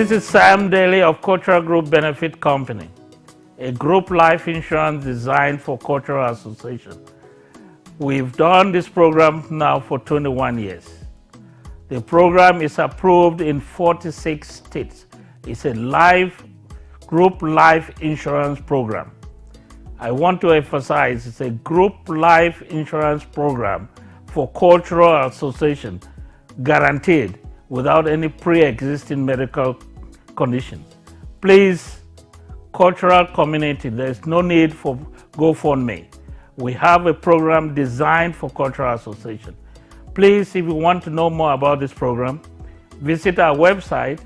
This is Sam Daly of Cultural Group Benefit Company, a group life insurance designed for cultural association. We've done this program now for 21 years. The program is approved in 46 states. It's a group life insurance program. I want to emphasize it's a group life insurance program for cultural association, guaranteed without any pre-existing medical conditions. Please, cultural community, there's no need for GoFundMe. We have a program designed for cultural association. Please, if you want to know more about this program, visit our website,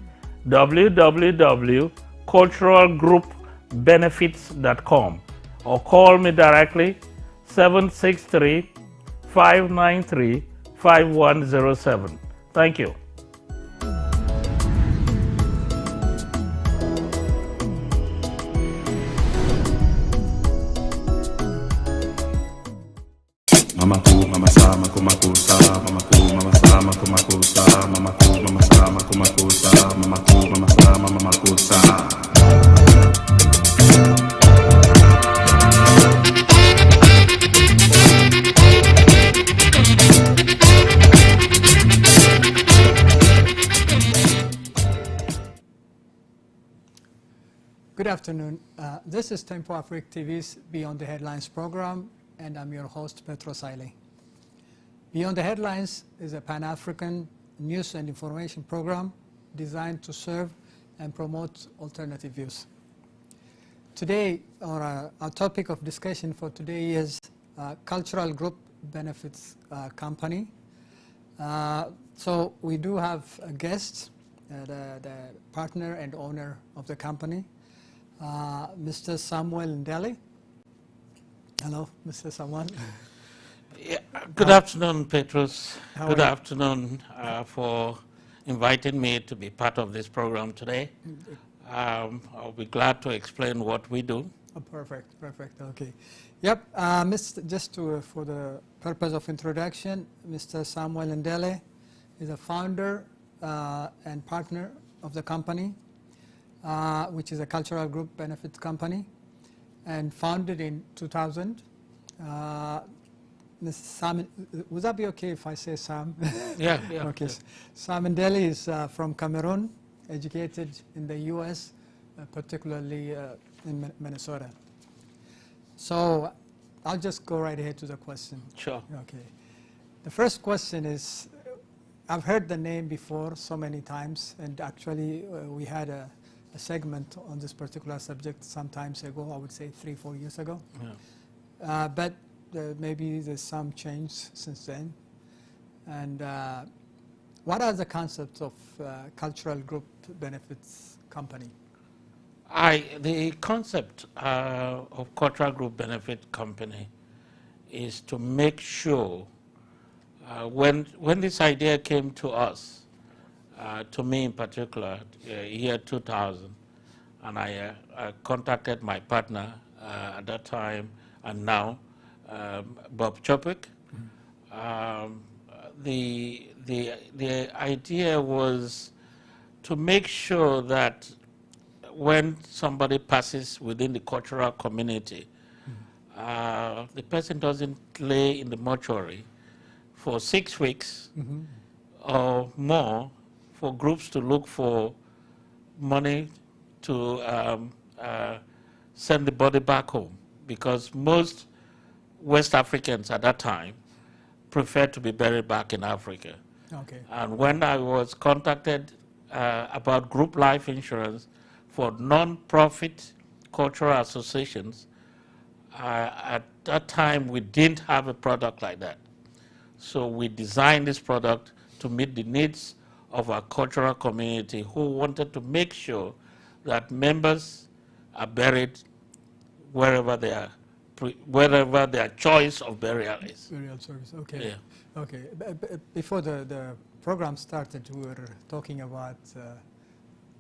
www.culturalgroupbenefits.com, or call me directly, 763-593-5107. Thank you. Mama ku mama sa mama ku sa mama ku mama sa mama ku sa mama ku mama sa mama ku sa mama ku mama sa mama ku sa. Good afternoon. This is Tempo Afrique TV's Beyond the Headlines program, and I'm your host, Petros Aile. Beyond the Headlines is a Pan-African news and information program designed to serve and promote alternative views. Today, our topic of discussion for today is Cultural Group Benefits Company. So we do have a guest, the partner and owner of the company, Mr. Samuel Ndely. Hello, Mr. Samuel. Yeah, good afternoon, Petros. Good afternoon for inviting me to be part of this program today. I'll be glad to explain what we do. Oh, perfect, okay. Yep, for the purpose of introduction, Mr. Samuel Ndely is a founder and partner of the company, which is a cultural group benefits company, and founded in 2000. Mr. Sam, would that be okay if I say Sam? Yeah. Okay. Yeah. Sam Ndely is from Cameroon, educated in the U.S., particularly in Minnesota. So I'll just go right ahead to the question. Sure. Okay. The first question is, I've heard the name before so many times, and actually we had a segment on this particular subject some times ago, I would say 3-4 years ago. Yeah. But maybe there's some change since then. And what are the concepts of cultural group benefits company? The concept of cultural group benefit company is to make sure when this idea came to us, to me in particular, year 2000, and I contacted my partner at that time and now, Bob Chopik. The idea was to make sure that when somebody passes within the cultural community, the person doesn't lay in the mortuary for 6 weeks or more for groups to look for money to send the body back home, because most West Africans at that time preferred to be buried back in Africa. Okay. And when I was contacted about group life insurance for non-profit cultural associations, at that time we didn't have a product like that. So we designed this product to meet the needs of our cultural community who wanted to make sure that members are buried wherever their choice of burial is. Burial service, okay. Yeah. Okay. Before the program started, we were talking about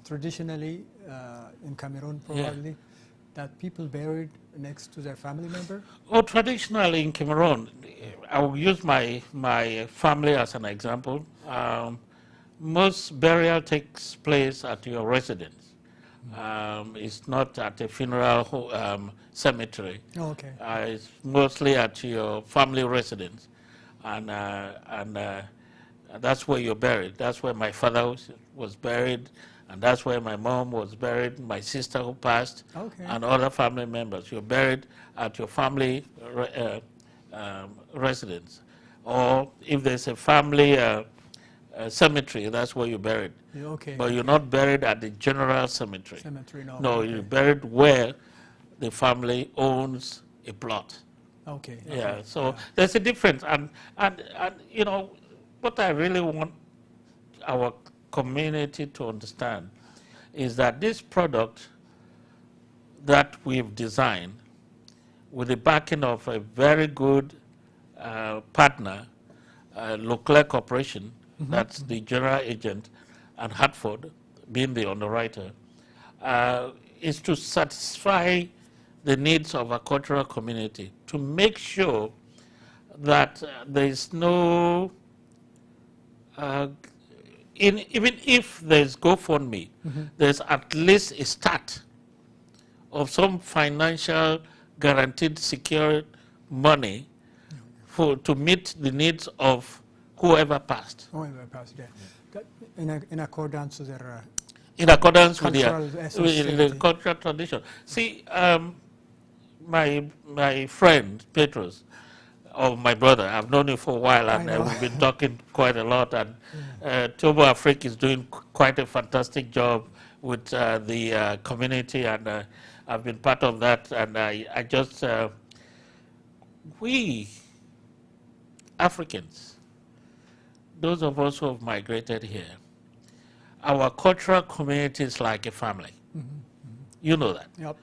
traditionally in Cameroon probably, that people buried next to their family member? Oh, traditionally in Cameroon, I will use my family as an example. most burial takes place at your residence. It's not at a funeral cemetery. Oh, okay. It's mostly at your family residence, and that's where you're buried. That's where my father was buried, and that's where my mom was buried, my sister who passed, Okay. and other family members. You're buried at your family residence. Or if there's a family cemetery, that's where you're buried. Yeah, okay. But you're not buried at the general cemetery. Cemetery, no. No, okay. you're buried where the family owns a plot. Okay. Yeah, okay. so Yeah. there's a difference. And you know, what I really want our community to understand is that this product that we've designed with the backing of a very good partner, Leclerc Corporation, that's the general agent, and Hartford being the underwriter, is to satisfy the needs of our cultural community, to make sure that there is no, even if there's GoFundMe, there's at least a start of some financial guaranteed secured money to meet the needs of whoever passed. Whoever passed, yeah. That in accordance with their In accordance with cultural the sensitivity. cultural tradition. See, my friend Petrus, or my brother, I've known him for a while, and we've been talking quite a lot. And Tobo Afrique is doing quite a fantastic job with the community, and I've been part of that. And I just, we Africans, those of us who have migrated here, our cultural community is like a family. You know that. Yep.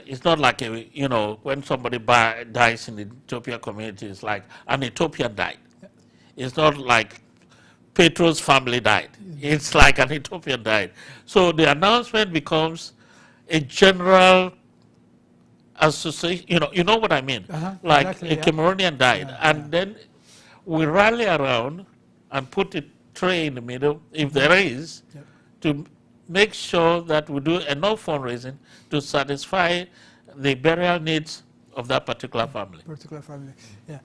It's not like, when somebody dies in the Ethiopian community, it's like an Ethiopian died. It's not like Petro's family died. It's like an Ethiopian died. So the announcement becomes a general association, you know what I mean? Like exactly, a Cameroonian died. And then we rally around and put a tray in the middle, if there is, to make sure that we do enough fundraising to satisfy the burial needs of that particular family. Yeah.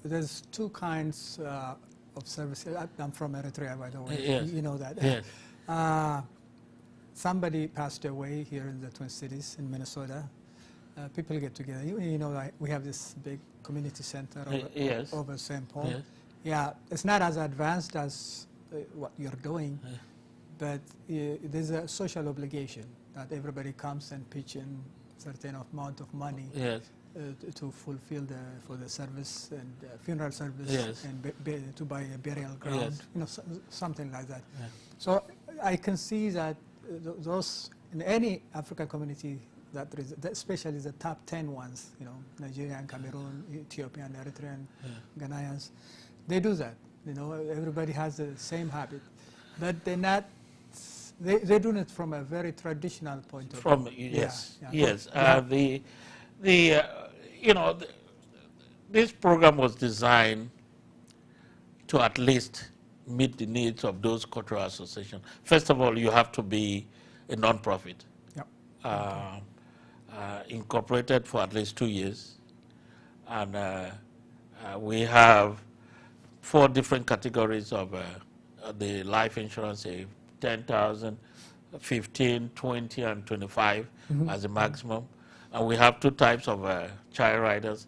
There's two kinds of services. I'm from Eritrea, by the way. Yes. You know that. Yes. Somebody passed away here in the Twin Cities in Minnesota. People get together. Like we have this big community center over St. Paul. Yes. Yeah, it's not as advanced as what you're doing, but there's a social obligation that everybody comes and pitch in certain amount of money to fulfill for the service and funeral service and to buy a burial ground, something like that. Yeah. So I can see that those in any African community, that especially the top 10 ones, Nigerian, Cameroon, Ethiopian, Eritrean, Ghanaians, they do that. Everybody has the same habit, but they're not. They're doing it from a very traditional point of view. Yes. This program was designed to at least meet the needs of those cultural associations. First of all, you have to be a non-profit, incorporated for at least 2 years, and we have 4 different categories of the life insurance: 10,000, 15, 20, and 25 as a maximum. And we have 2 types of child riders,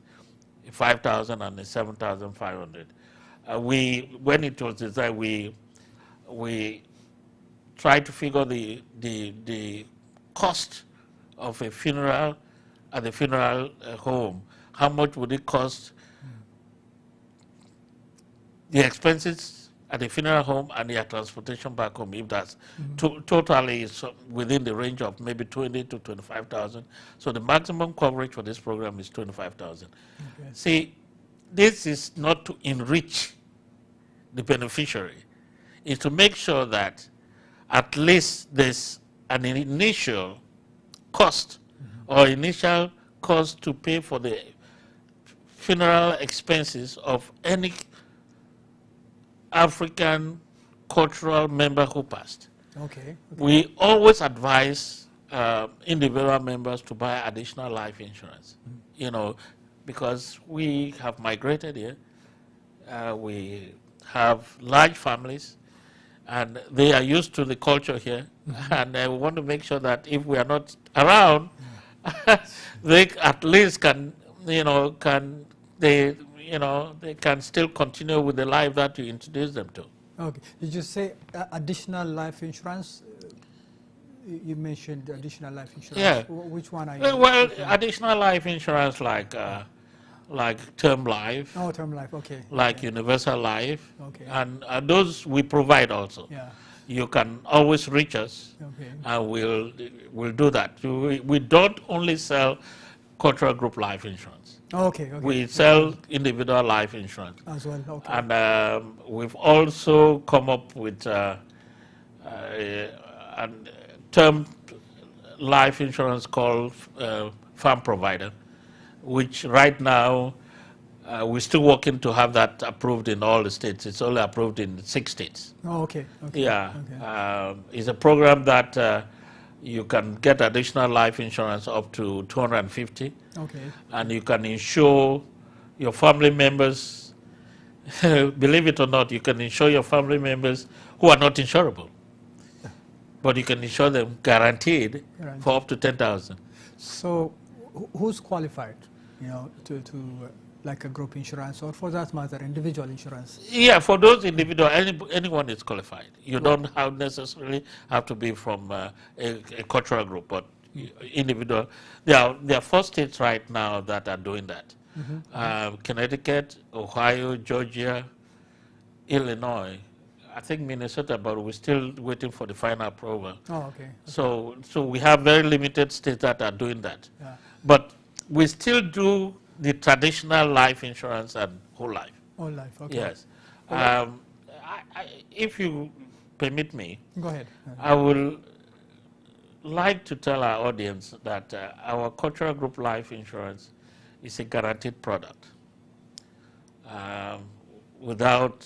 5,000 and 7,500. When it was designed, we tried to figure the cost of a funeral at the funeral home. How much would it cost? The expenses at the funeral home and their transportation back home, if that's totally within the range of maybe 20 to 25,000. So the maximum coverage for this program is 25,000. Okay. See, this is not to enrich the beneficiary. It's to make sure that at least there's an initial cost or initial cost to pay for the funeral expenses of any African cultural member who passed. Okay. We always advise individual members to buy additional life insurance, you know, because we have migrated here. We have large families, and they are used to the culture here, and we want to make sure that if we are not around, they at least can, they can still continue with the life that you introduce them to. Okay. Did you say additional life insurance? You mentioned additional life insurance. Yeah. Which one are you? Well, additional life insurance like term life. Oh, term life. Okay. Like universal life. Okay. And those we provide also. Yeah. You can always reach us, Okay. and we'll do that. We don't only sell cultural group life insurance. Okay. We sell individual life insurance as well. Okay. and we've also come up with a term life insurance called Farm Provider, which right now we're still working to have that approved in all the states. It's only approved in 6 states. Oh, okay. Okay. Yeah, Okay. it's a program that you can get additional life insurance up to 250, Okay. and you can insure your family members. Believe it or not, you can insure your family members who are not insurable, but you can insure them guaranteed for up to 10,000. So, who's qualified, to like a group insurance, or for that matter, individual insurance? Yeah, for those individual, anyone is qualified. You don't necessarily have to be from a cultural group, but individual. There are 4 states right now that are doing that. Connecticut, Ohio, Georgia, Illinois, I think Minnesota, but we're still waiting for the final approval. Oh, okay. So we have very limited states that are doing that. Yeah. But we still do the traditional life insurance and whole life. Whole life, okay. Yes. If you permit me, Go ahead. I will like to tell our audience that our cultural group life insurance is a guaranteed product without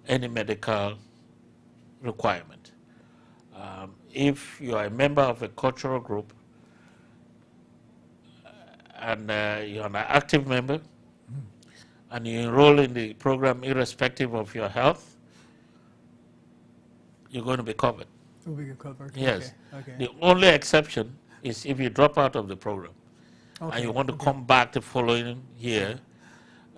any medical requirement. If you are a member of a cultural group and you're an active member and you enroll in the program irrespective of your health, you're going to be covered. Will be covered. Yes. Okay. The only exception is if you drop out of the program and you want to come back the following year.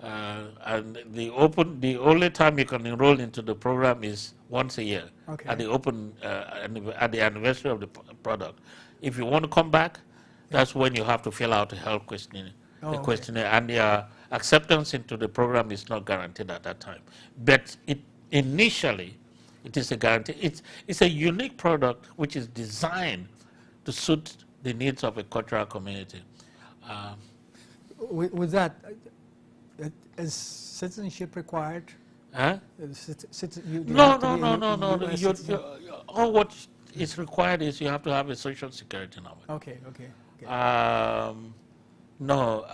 And the only time you can enroll into the program is once a year at the anniversary of the product. If you want to come back, that's when you have to fill out a health questionnaire. And your acceptance into the program is not guaranteed at that time. But initially, it is a guarantee. It's a unique product which is designed to suit the needs of a cultural community. With that, is citizenship required? Huh? No. All what is required is you have to have a social security number. Okay. No,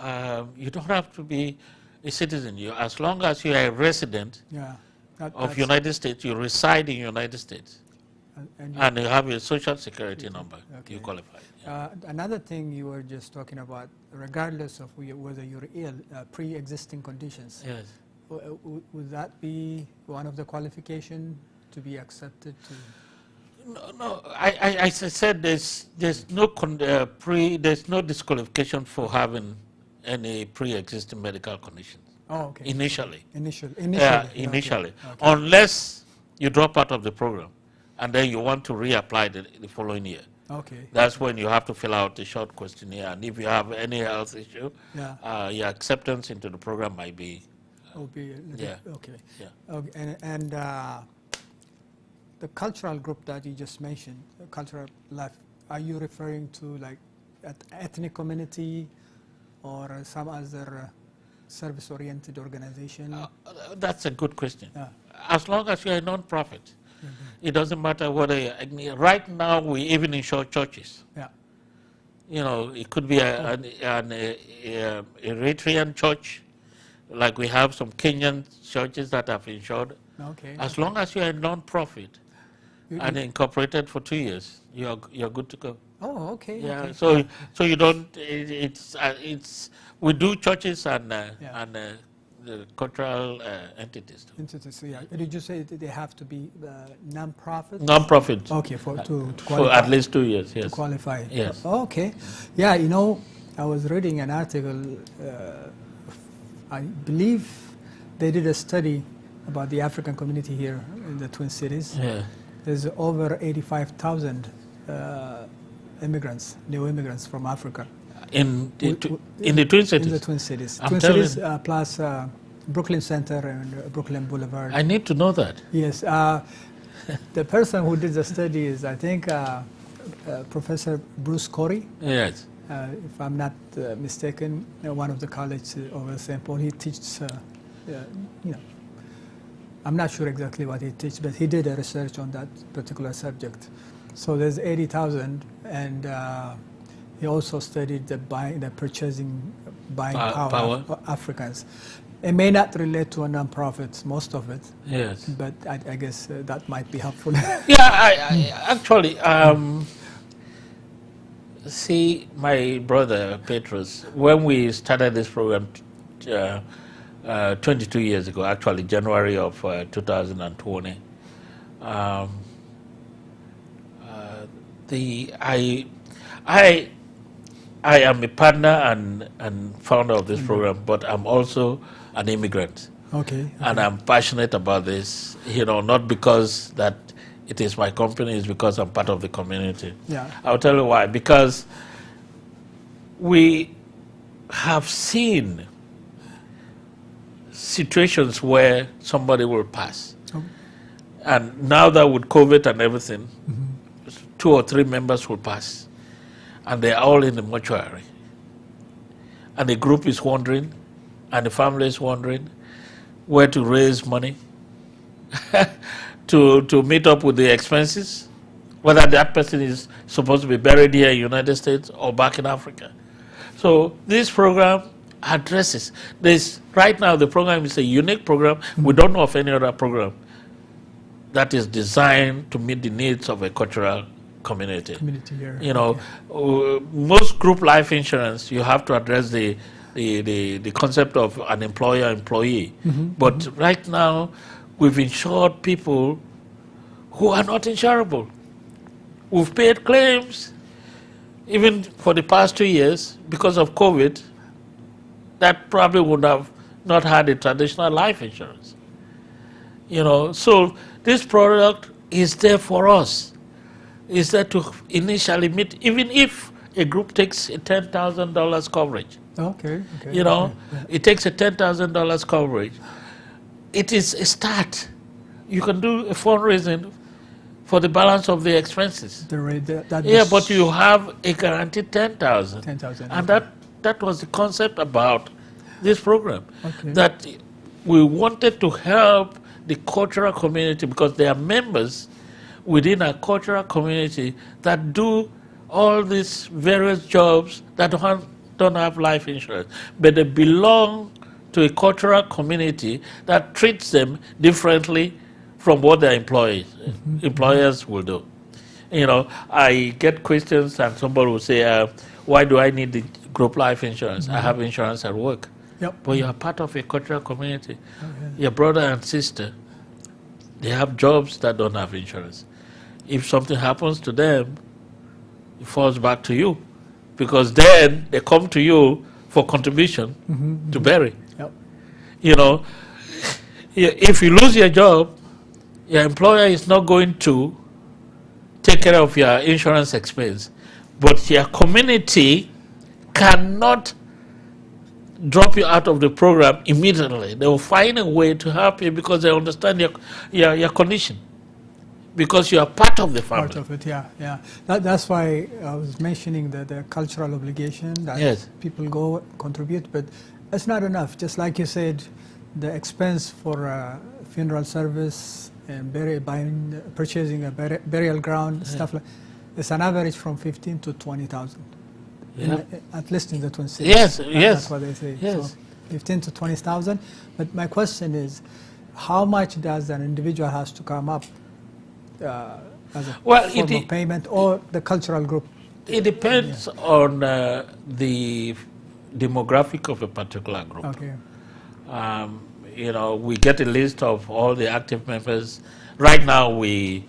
you don't have to be a citizen. As long as you are a resident of United States, you reside in United States, and you have a social security number, you qualify. Yeah. Another thing you were just talking about, regardless of whether you're ill, pre-existing conditions. Yes. Would that be one of the qualifications to be accepted to? No. I said there's no disqualification for having any pre-existing medical conditions. Oh, okay. Initially. Initially. Okay. Unless you drop out of the program, and then you want to reapply the following year. Okay. That's when you have to fill out a short questionnaire, and if you have any health issue, your acceptance into the program might be. Okay. Yeah. Okay. And the cultural group that you just mentioned, cultural life, are you referring to like ethnic community or some other service-oriented organization? That's a good question. As long as you're a non-profit, it doesn't matter whether right now we even insure churches. Yeah. It could be an Eritrean church Like we have some Kenyan churches that have insured. Okay. As long as you're a non-profit and incorporated for 2 years, you're good to go. Oh, okay. Yeah. Okay. So you don't. It's we do churches and the cultural entities. Interesting. Yeah. Did you say that they have to be non-profit? Non-profit. Okay, to For qualify. at least 2 years. Yes. To qualify. Yes. Okay. Yeah. You know, I was reading an article. I believe they did a study about the African community here in the Twin Cities. Yeah. There's over 85,000 immigrants, new immigrants from Africa. In the Twin Cities. In the Twin Cities. I'm Twin telling Cities plus Brooklyn Center and Brooklyn Boulevard. I need to know that. Yes. The person who did the study is, I think, Professor Bruce Corey. Yes. If I'm not mistaken, one of the colleges over St. Paul, he teaches, I'm not sure exactly what he teaches, but he did a research on that particular subject. So there's 80,000, and he also studied the buying power of Africans. It may not relate to a non-profit, most of it. Yes. But I guess that might be helpful. Yeah, I actually, see, my brother Petrus, when we started this program 22 years ago, actually January of 2020, I am a partner and founder of this program, but I'm also an immigrant. Okay. And I'm passionate about this, not because that it is my company, it's because I'm part of the community. Yeah. I'll tell you why. Because we have seen situations where somebody will pass. Oh. And now that with COVID and everything, 2 or 3 members will pass. And they're all in the mortuary. And the group is wondering, and the family is wondering where to raise money to meet up with the expenses, whether that person is supposed to be buried here in the United States or back in Africa. So this program addresses this. Right now, the program is a unique program. We don't know of any other program that is designed to meet the needs of a cultural community. Here. Most group life insurance, you have to address the concept of an employer-employee. But right now, we've insured people who are not insurable. We've paid claims, even for the past 2 years, because of COVID, that probably would have not had a traditional life insurance. So this product is there for us. Is there to initially meet, even if a group takes a $10,000 coverage. Okay. It takes a $10,000 coverage. It is a start. You can do a fundraising for the balance of the expenses. But you have a guaranteed $10,000. And that was the concept about this program. Okay. That we wanted to help the cultural community, because there are members within a cultural community that do all these various jobs that don't have life insurance, but they belong to a cultural community that treats them differently from what their employers will do. I get questions and somebody will say, why do I need the group life insurance? I have insurance at work. Yep. But you are part of a cultural community. Your brother and sister, they have jobs that don't have insurance. If something happens to them, it falls back to you, because then they come to you for contribution to bury. Yep. If you lose your job, your employer is not going to take care of your insurance expense, but your community cannot drop you out of the program immediately. They will find a way to help you because they understand your condition, because you are part of the family. Part of it, yeah. That's why I was mentioning the cultural obligation that people go contribute, but it's not enough. Just like you said, the expense for funeral service and purchasing a burial ground, stuff like, it's an average from 15 to 20,000. At least in the Twin Cities. Yes. That's what they say. Yes. 15 to 20,000. But my question is, how much does an individual has to come up as a form of payment, or the cultural group? It depends on the demographic of a particular group. Okay. You know, we get a list of all the active members. Right now, we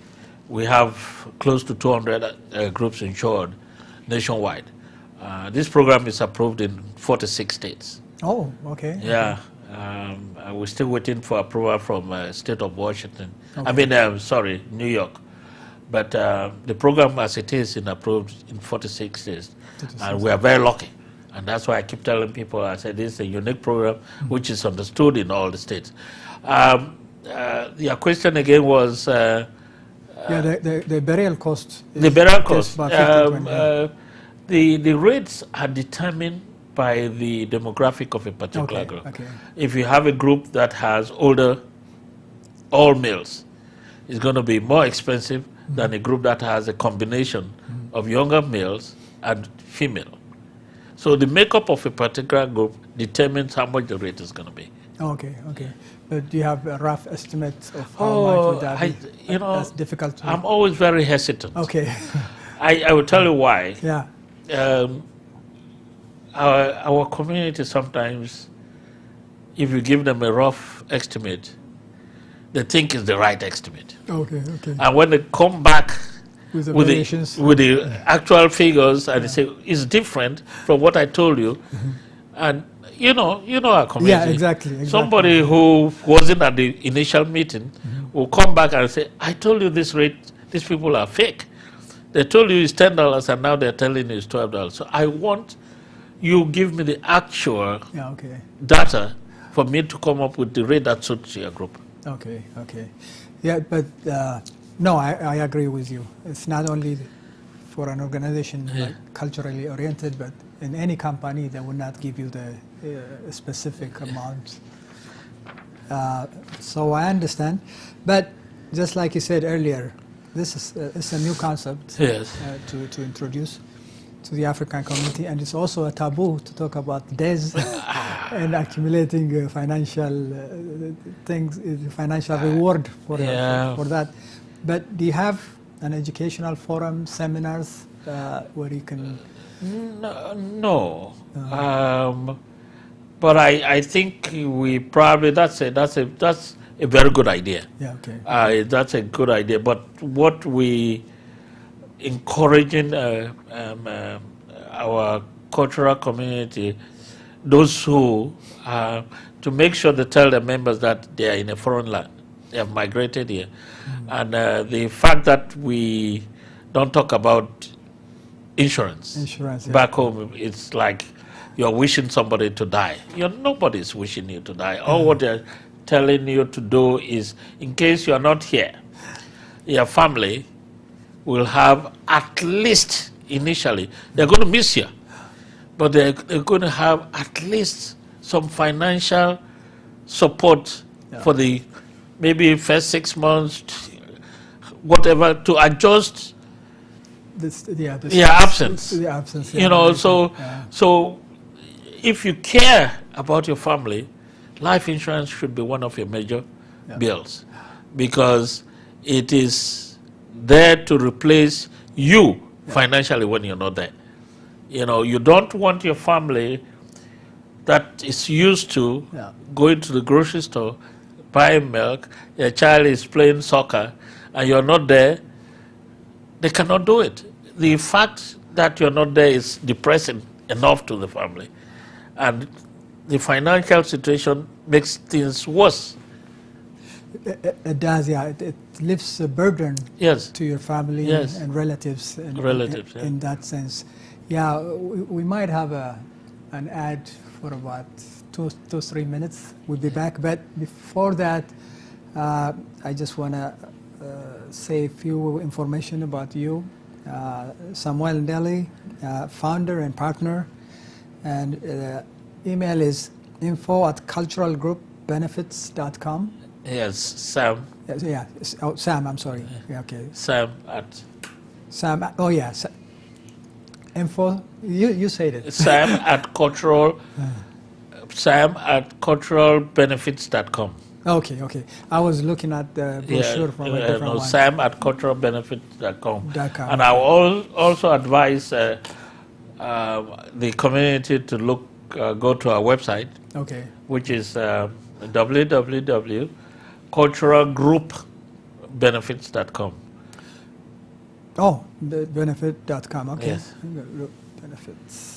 have close to 200 groups insured nationwide. This program is approved in 46 states. Oh, okay. Yeah. We're still waiting for approval from state of Washington. Okay. I mean, sorry, New York. But the program as it is approved in 46 states. And we are very lucky. And that's why I keep telling people, I said, this is a unique program which is understood in all the states. Your question again was... the burial cost. The burial cost. The the rates are determined by the demographic of a particular group. Okay. If you have a group that has older, all males, it's going to be more expensive than a group that has a combination of younger males and female. So the makeup of a particular group determines how much the rate is going to be. Okay. But do you have a rough estimate of how much would that be? You know, that's difficult to... I'm always very hesitant. Okay. I will tell you why. Yeah. Our community sometimes, if you give them a rough estimate, they think it's the right estimate. Okay. And when they come back with the actual figures and they say it's different from what I told you, and you know our community. Yeah, exactly. Somebody who wasn't at the initial meeting will come back and say, "I told you this rate. These people are fake. They told you it's $10 and now they're telling you it's $12. So I want you give me the actual data for me to come up with the rate that suits your group." Okay. Yeah, but no, I agree with you. It's not only for an organization like culturally oriented, but in any company they will not give you the specific amount. So I understand, but just like you said earlier, this is it's a new concept to introduce to the African community, and it's also a taboo to talk about debts and accumulating financial things, financial reward for that. But do you have an educational forum, seminars where you can? No. But I think we probably that's a very good idea. Yeah. Okay. That's a good idea. But what we encouraging our cultural community, those who to make sure they tell their members that they are in a foreign land, they have migrated here, and the fact that we don't talk about insurance back home, it's like you're wishing somebody to die. Nobody's wishing you to die. All what they're telling you to do is, in case you're not here, your family will have at least initially, they're going to miss you, but they're going to have at least some financial support for the maybe first 6 months, whatever, to adjust absence. The absence. So if you care about your family, life insurance should be one of your major bills, because it is there to replace you financially when you're not there. You don't want your family that is used to going to the grocery store, buying milk, your child is playing soccer, and you're not there. They cannot do it. The fact that you're not there is depressing enough to the family. And the financial situation makes things worse. It does, yeah. It lifts a burden to your family and relatives. In that sense. Yeah, we might have an ad for about 2-3 minutes. We'll be back. But before that, I just want to say a few information about you. Samuel Ndely, founder and partner. And email is info@culturalgroupbenefits.com. Yes, Sam. Sam, I'm sorry. Yeah, okay. Sam. Oh, yeah. Info, you said it. Sam at cultural sam@culturalbenefits.com. Okay, okay. I was looking at the brochure from a different one. sam@culturalbenefits.com. .com, And I will also advise the community to go to our website, Okay. which is www.culturalgroupbenefits.com. Oh, benefit.com. Okay. Yes. Benefits.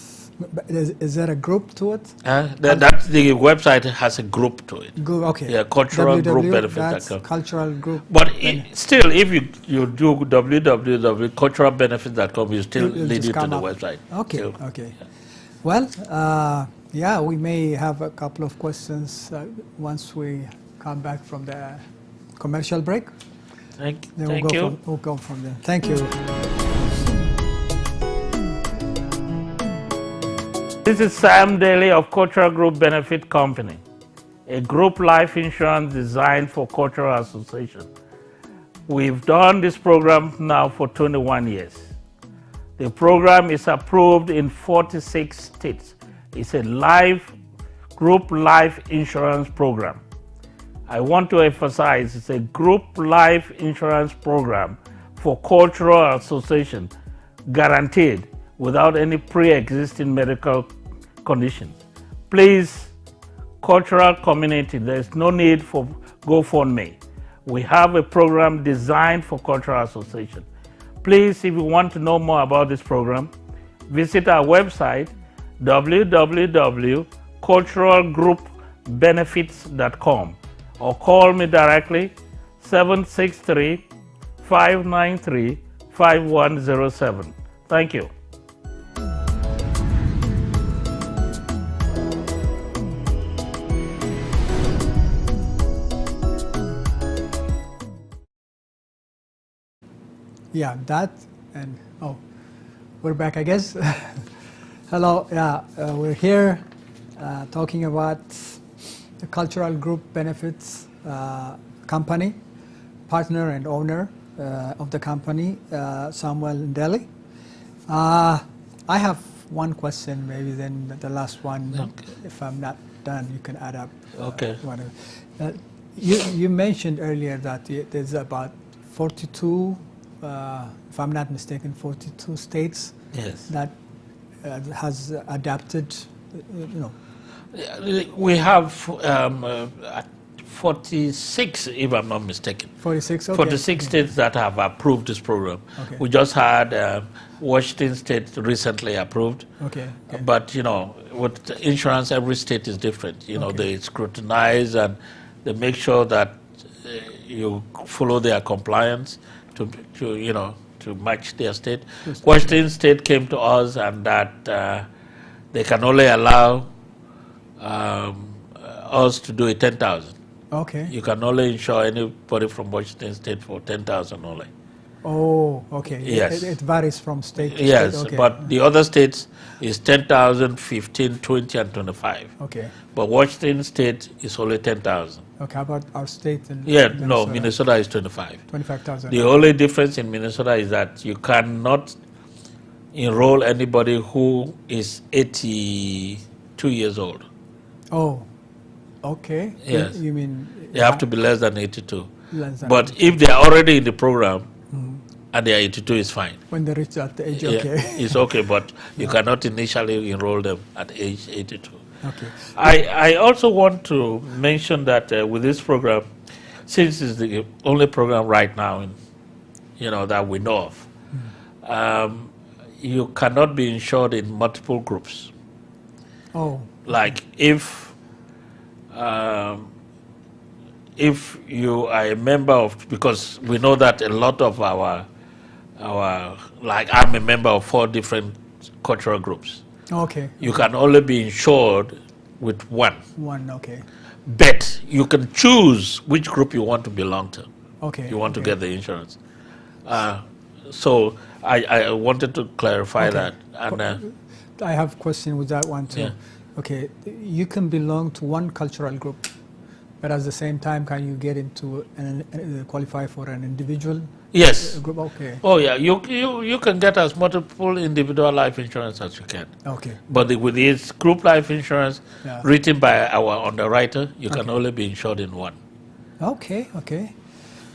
But is there a group to it? That's the website has a group to it. Okay. Yeah, culturalgroupbenefits.com. Cultural group. But still, if you do www.culturalbenefits.com, you still lead you to the website. Okay, So, okay. Well, yeah, we may have a couple of questions once we come back from the commercial break. Thank Then you. we'll go from there. Thank you. This is Sam Daly of Cultural Group Benefit Company, a group life insurance designed for cultural association. We've done this program now for 21 years. The program is approved in 46 states. It's a group life insurance program. I want to emphasize it's a group life insurance program for cultural association, guaranteed without any pre-existing medical conditions. Please, cultural community, there's no need for GoFundMe. We have a program designed for cultural association. Please, if you want to know more about this program, visit our website, www.culturalgroupbenefits.com, or call me directly, 763-593-5107. Thank you. Yeah, that and we're back, I guess. Hello, yeah, we're here talking about the Cultural Group Benefits company, partner and owner of the company, Samuel Ndely. I have one question, maybe then the last one. Okay. If I'm not done, you can add up. Okay. Whatever. You mentioned earlier that there's about 42, if I'm not mistaken, 42 states Yes. that has adapted, We have 46, if I'm not mistaken. 46, okay. 46 states that have approved this program. Okay. We just had Washington State recently approved. Okay. Okay. But, with insurance, every state is different. They scrutinize and they make sure that you follow their compliance to match their state. Washington State came to us and that they can only allow us to do a 10,000. Okay. You can only insure anybody from Washington State for 10,000 only. Oh, okay. Yes. It varies from state to Yes, state. Okay. but the other states is 10,000, 15, 20, and 25. Okay. But Washington State is only 10,000. Okay, how about our state? Minnesota is 25. 25,000. The only difference in Minnesota is that you cannot enroll anybody who is 82 years old. Oh, okay. Yes. You mean? They have to be less than 82. Less than But if they are already in the program and they are 82, is fine. when they reach that age, Yeah, okay. it's okay, but you cannot initially enroll them at age 82. Okay. I also want to mention that with this program, since it's the only program right now, that we know of, you cannot be insured in multiple groups. Oh. Like if you are a member of, because we know that a lot of our like I'm a member of 4 different cultural groups. Okay. You can only be insured with one. One. Okay. But you can choose which group you want to belong to. Okay. You want to okay. get the insurance. So I wanted to clarify Okay. that. And I have a question with that one too. Yeah. Okay, you can belong to one cultural group, But at the same time, can you get into qualify for an individual Yes. group? Okay. Oh yeah, you can get as multiple individual life insurance as you can. Okay. But with this group life insurance Yeah. written by our underwriter, you can Okay. only be insured in one. Okay. Okay.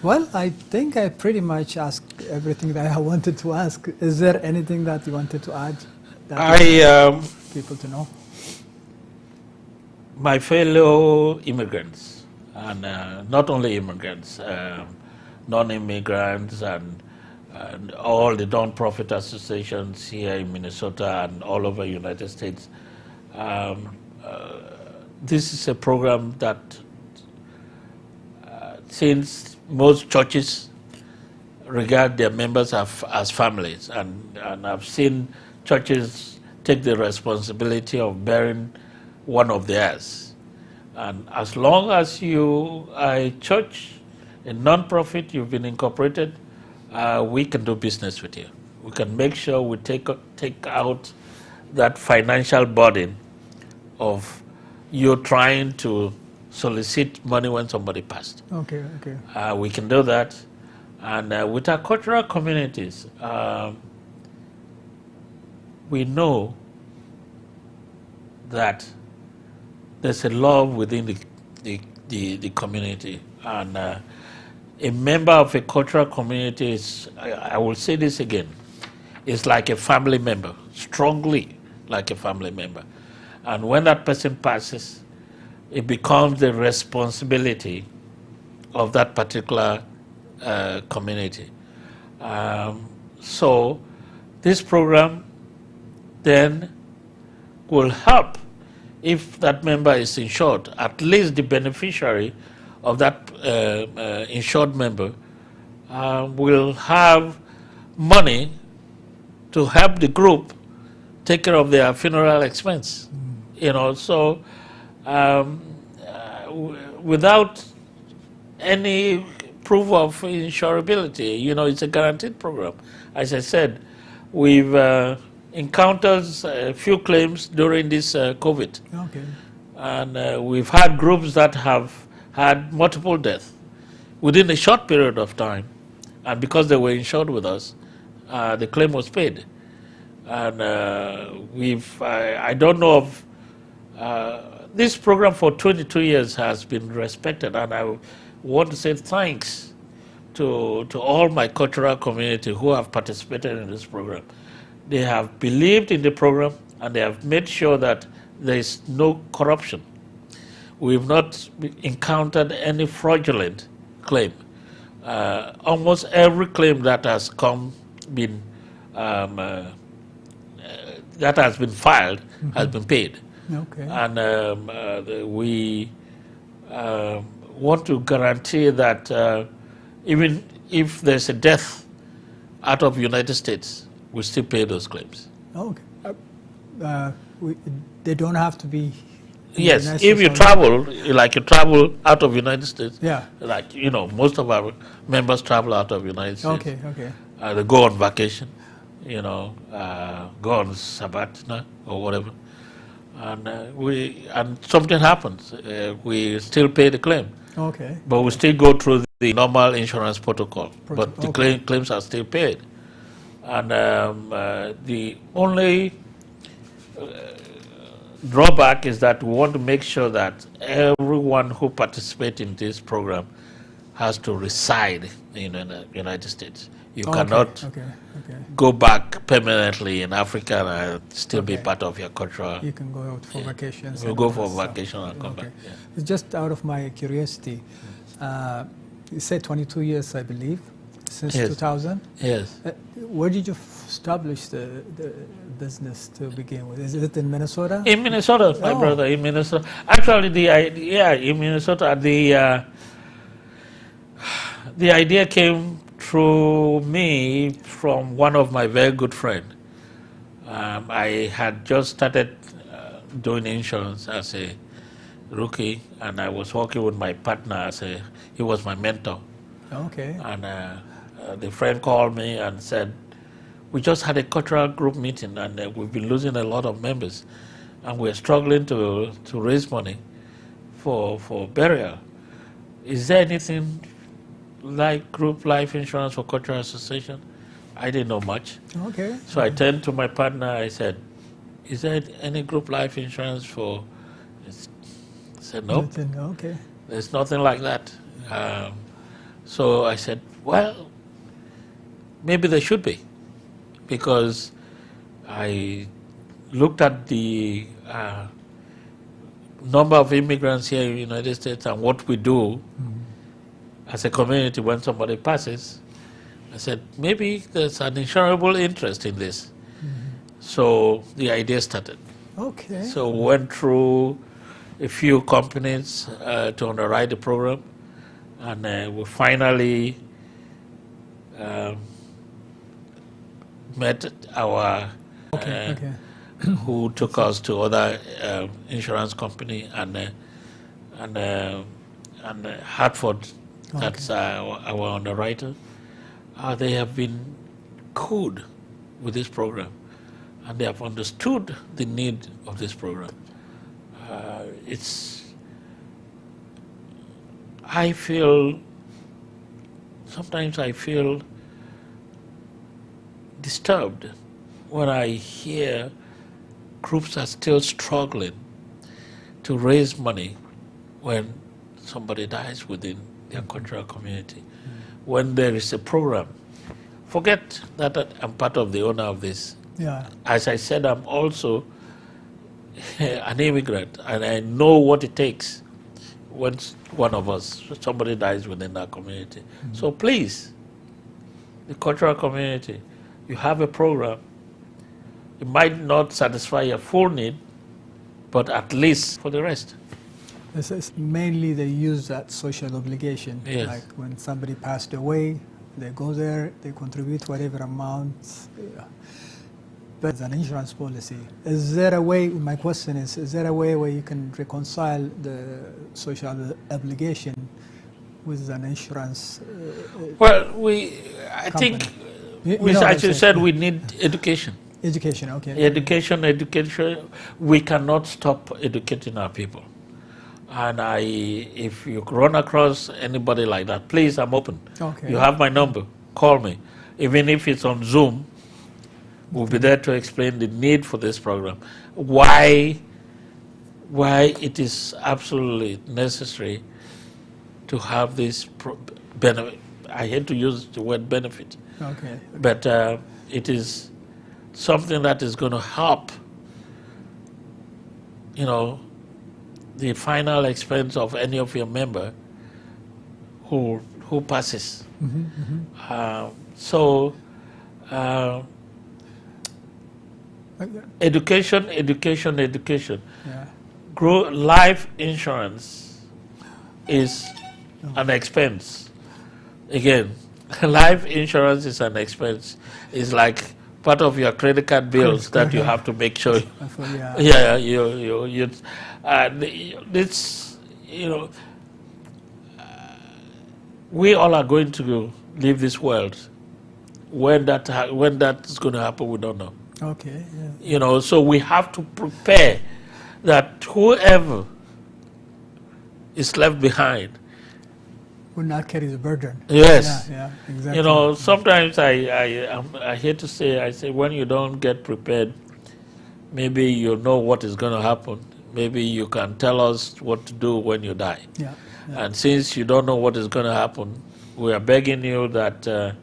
Well, I think I pretty much asked everything that I wanted to ask. Is there anything that you wanted to add that you want people to know? My fellow immigrants, and not only immigrants, non-immigrants and all the non-profit associations here in Minnesota and all over the United States. This is a program that since most churches regard their members as families, and I've seen churches take the responsibility of bearing one of theirs. And as long as you are a church, a non-profit, you've been incorporated, we can do business with you. We can make sure we take out that financial burden of you trying to solicit money when somebody passed. Okay, okay. We can do that. And with our cultural communities, we know that there's a love within the community. And a member of a cultural community is, I will say this again, is like a family member, strongly like a family member. And when that person passes, it becomes the responsibility of that particular community. So this program then will help if that member is insured. At least the beneficiary of that insured member will have money to help the group take care of their funeral expense. You know, so without any proof of insurability, you know, it's a guaranteed program. As I said, we've encountered a few claims during this COVID. Okay. And we've had groups that have had multiple deaths within a short period of time. And because they were insured with us, the claim was paid. And I don't know of, this program for 22 years has been respected. And I want to say thanks to all my cultural community who have participated in this program. They have believed in the program and they have made sure that there is no corruption. We've not encountered any fraudulent claim. Almost every claim that has filed has been paid. Okay. And we want to guarantee that even if there's a death out of the United States, we still pay those claims. Okay. They don't have to be. Yes, if you travel, like you travel out of the United States, yeah, like, you know, most of our members travel out of the United States. Okay, okay. They go on vacation, you know, go on sabbatical or whatever. And something happens, we still pay the claim. Okay. But we still go through the normal insurance protocol. But the claims are still paid. And the only drawback is that we want to make sure that everyone who participates in this program has to reside in the United States. You cannot go back permanently in Africa and still be part of your cultural. You can go out for vacations. You go for vacation and come back. Yeah. It's just out of my curiosity. You said 22 years, I believe, since 2000. Yes. Where did you establish the business to begin with? Is it in Minnesota? In Minnesota, my brother, in Minnesota. Actually, in Minnesota, the idea came through me from one of my very good friends. I had just started doing insurance as a rookie, and I was working with my partner he was my mentor. Okay. And the friend called me and said, we just had a cultural group meeting and we've been losing a lot of members and we're struggling to raise money for burial. is there anything like group life insurance for cultural association? I didn't know much. Okay. So I turned to my partner, I said, is there any group life insurance for? He said, nope. Nothing, okay. There's nothing like that. So I said, well, maybe there should be, because I looked at the number of immigrants here in the United States and what we do as a community when somebody passes. I said, maybe there's an insurable interest in this. So the idea started. Okay. So we went through a few companies to underwrite the program, and we finally met our who took us to other insurance company, and Hartford, that's our underwriter. They have been good with this program, and they have understood the need of this program. Sometimes I feel disturbed when I hear groups are still struggling to raise money when somebody dies within their cultural community. When there is a program, forget that I'm part of the owner of this. Yeah. As I said, I'm also an immigrant, and I know what it takes when one of us, somebody dies within our community. So please, the cultural community, you have a program. It might not satisfy your full need, but at least for the rest. This is mainly they use that social obligation. Yes. Like when somebody passed away, they go there, they contribute whatever amount. But it's an insurance policy. Is there a way, my question is there a way where you can reconcile the social obligation with an insurance Well, I company? think, You as you said, we need education. Education, okay. Education. We cannot stop educating our people. And if you run across anybody like that, please, I'm open. Okay. You have my number. Call me. Even if it's on Zoom, we'll be there to explain the need for this program. Why it is absolutely necessary to have this benefit. I hate to use the word benefit. Okay. But it is something that is going to help, the final expense of any of your member who passes. So education. Yeah. Life insurance is an expense. Again, life insurance is an expense. It's like part of your credit card bills that you have to make sure. We all are going to leave this world. When that's going to happen, we don't know. Okay. Yeah. So we have to prepare that whoever is left behind Will not carry the burden. Yes. Yeah, exactly. Sometimes I hate to say, I say when you don't get prepared, maybe you know what is going to happen. Maybe you can tell us what to do when you die. Yeah. And since you don't know what is going to happen, we are begging you that,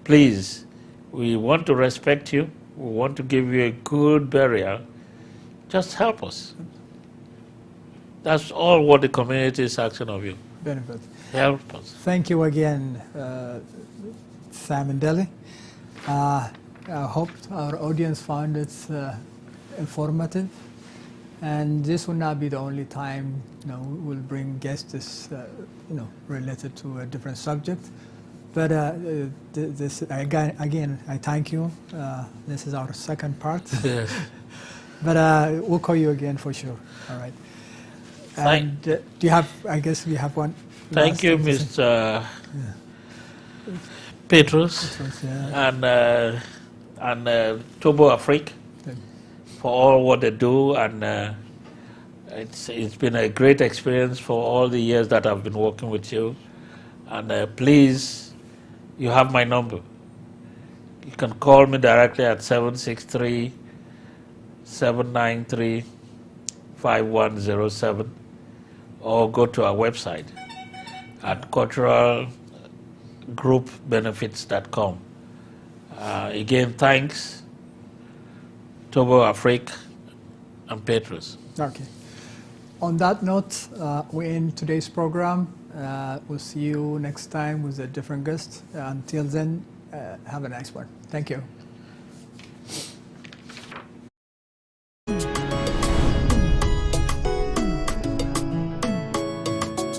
please, we want to respect you. We want to give you a good burial. Just help us. That's all what the community is asking of you. Benefit. Help us. Thank you again, Sam and Ndely. I hope our audience found it informative. And this will not be the only time we'll bring guests related to a different subject. But this again, I thank you. This is our second part. Yes. But we'll call you again for sure. All right. And do you have? I guess we have one. Thank you, Mr. Petrus and Tobo Afrique for all what they do, and It's been a great experience for all the years that I've been working with you. And please, you have my number. You can call me directly at 763-793-5107 or go to our website at culturalgroupbenefits.com. Again, thanks, Togo, Afrique, and Petrus. Okay. On that note, we end today's program. We'll see you next time with a different guest. Until then, have a nice one. Thank you.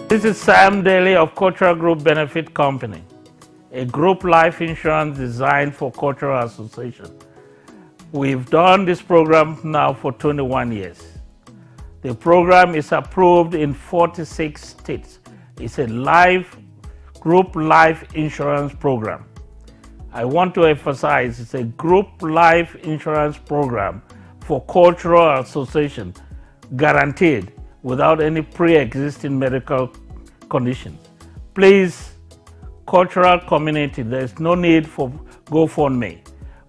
This is Sam Daly of Cultural Group Benefit Company, a group life insurance designed for cultural association. We've done this program now for 21 years. The program is approved in 46 states. It's a group life insurance program. I want to emphasize it's a group life insurance program for cultural association, guaranteed without any pre-existing medical conditions. Please, cultural community, there's no need for GoFundMe.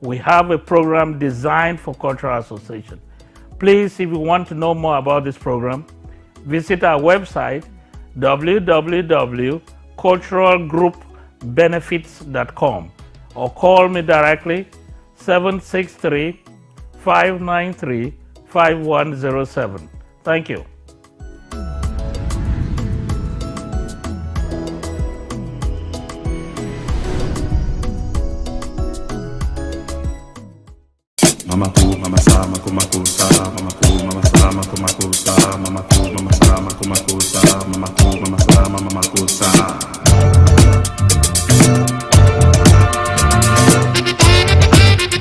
We have a program designed for cultural association. Please, if you want to know more about this program, visit our website, www.culturalgroupbenefits.com, or call me directly, 763-593-5107. Thank you. Mama ku, mama sa, mama ku sa, mama ku, mama sa, mama ku sa, mama ku, mama sa, mama ku sa, mama ku, mama sa, mama ku sa.